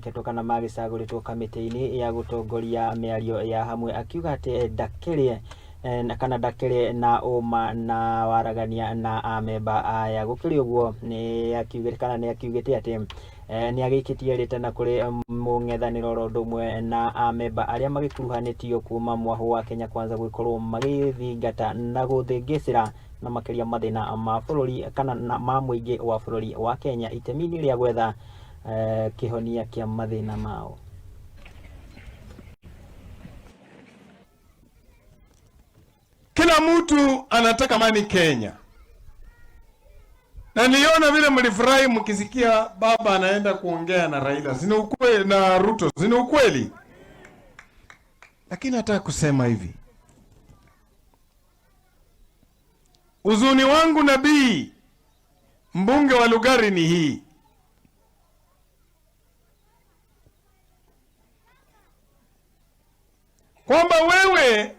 mathondeketwo kana magicagũrĩtwo kamĩtĩ-inĩ ya gũtongoria mĩario ya hamwe, akiuga atĩ kana ndakĩrĩ na ũma na waragania na amemba aya. Gũkĩrĩ ũguo nĩ akiugĩte atĩ nĩ agĩkĩtie rĩtana kũrĩ mũng'ethanĩro oro ũndũ ũmwe na amemba arĩa magĩkuruhanĩtio kuma mwahũ wa Kenya Kwanza gũgĩkorwo magĩthingata na gũthĩngĩcĩra na makĩria mathĩna ma bũrũri kana ma mũingĩ wa bũrũri wa Kenya itemi-inĩ rĩa gwetha kĩhonia kĩa mathĩna mao. Kila mtu anataka amani Kenya. Na niona vile mlifurahi mkisikia baba anaenda kuongea na Raila. Sina ukweli na Ruto. Sina ukweli. Lakini nataka kusema hivi. Uzuni wangu nabii mbunge wa Lugari ni hii. Kwamba wewe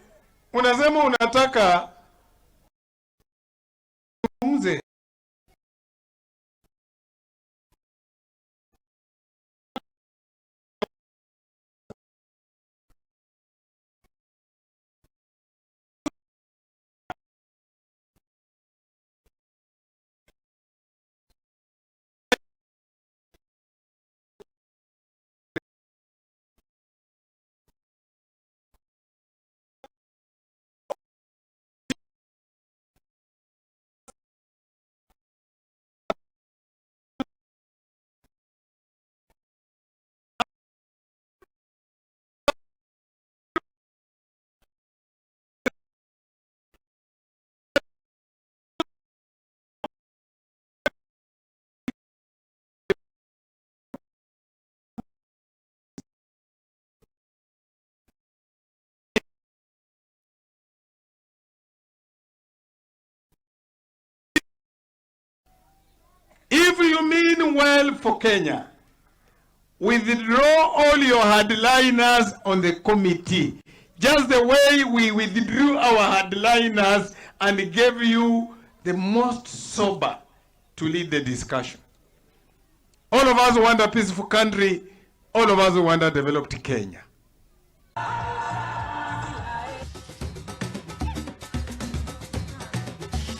unasema unataka mzee if you mean well for Kenya, withdraw all your hardliners on the committee. Just the way we withdrew our hardliners and gave you the most sober to lead the discussion. All of us want a peaceful country. All of us want a developed Kenya.